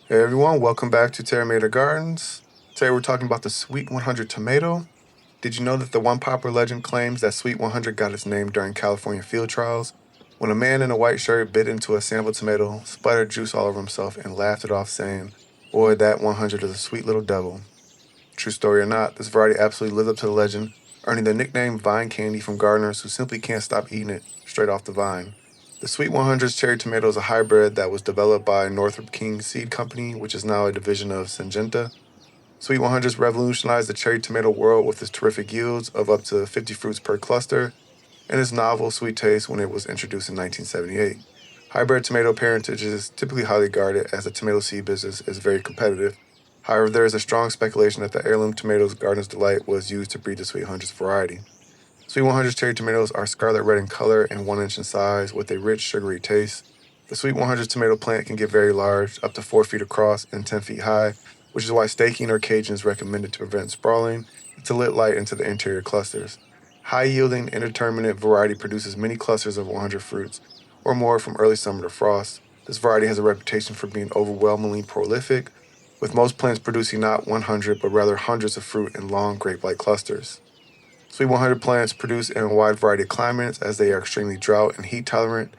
Hey everyone, welcome back to Terminator Gardens. Today we're talking about the Sweet 100 tomato. Did you know that the one popular legend claims that Sweet 100 got its name during California field trials when a man in a white shirt bit into a sample tomato, splattered juice all over himself, and laughed it off saying, "Boy, that 100 is a sweet little devil." True story or not, this variety absolutely lived up to the legend, earning the nickname vine candy from gardeners who simply can't stop eating it straight off the vine. The Sweet 100's cherry tomato is a hybrid that was developed by Northrop King Seed Company, which is now a division of Syngenta. Sweet 100's revolutionized the cherry tomato world with its terrific yields of up to 50 fruits per cluster and its novel sweet taste when it was introduced in 1978. Hybrid tomato parentage is typically highly guarded as the tomato seed business is very competitive. However, there is a strong speculation that the heirloom tomatoes Garden's Delight was used to breed the Sweet 100's variety. Sweet 100's cherry tomatoes are scarlet red in color and 1 inch in size with a rich, sugary taste. The Sweet 100's tomato plant can get very large, up to 4 feet across and 10 feet high, which is why staking or caging is recommended to prevent sprawling and to let light into the interior clusters. High yielding, indeterminate variety produces many clusters of 100 fruits or more from early summer to frost. This variety has a reputation for being overwhelmingly prolific, with most plants producing not 100 but rather hundreds of fruit in long grape like clusters. Sweet 100 plants produce in a wide variety of climates as they are extremely drought and heat tolerant,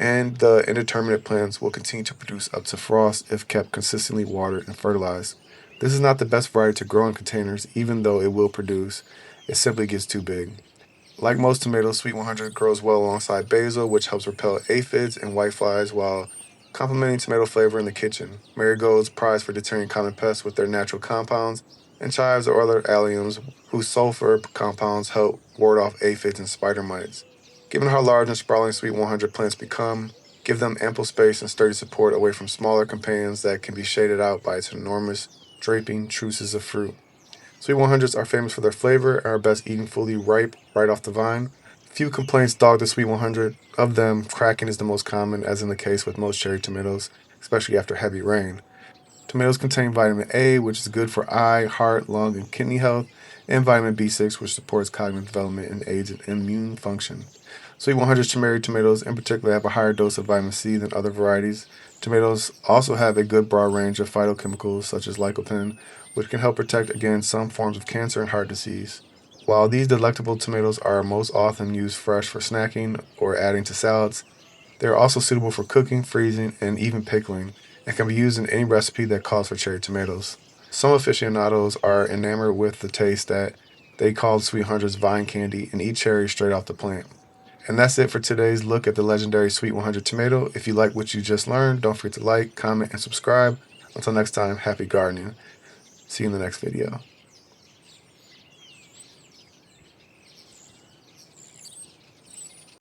and the indeterminate plants will continue to produce up to frost if kept consistently watered and fertilized. This is not the best variety to grow in containers, even though it will produce. It simply gets too big. Like most tomatoes, Sweet 100 grows well alongside basil, which helps repel aphids and whiteflies while complementing tomato flavor in the kitchen. Marigolds prize for deterring common pests with their natural compounds, and chives or other alliums whose sulfur compounds help ward off aphids and spider mites. Given how large and sprawling Sweet 100 plants become, give them ample space and sturdy support away from smaller companions that can be shaded out by its enormous, draping truces of fruit. Sweet 100s are famous for their flavor and are best eaten fully ripe, right off the vine. Few complaints dog the Sweet 100. Of them, cracking is the most common, as in the case with most cherry tomatoes, especially after heavy rain. Tomatoes contain vitamin A, which is good for eye, heart, lung, and kidney health, and vitamin B6, which supports cognitive development and aids in immune function. Sweet 100 cherry tomatoes, in particular, have a higher dose of vitamin C than other varieties. Tomatoes also have a good broad range of phytochemicals, such as lycopene, which can help protect against some forms of cancer and heart disease. While these delectable tomatoes are most often used fresh for snacking or adding to salads, they are also suitable for cooking, freezing, and even pickling, and can be used in any recipe that calls for cherry tomatoes. Some aficionados are enamored with the taste that they call Sweet 100's vine candy and eat cherries straight off the plant. And that's it for today's look at the legendary Sweet 100 tomato. If you like what you just learned, don't forget to like, comment, and subscribe. Until next time, happy gardening. See you in the next video.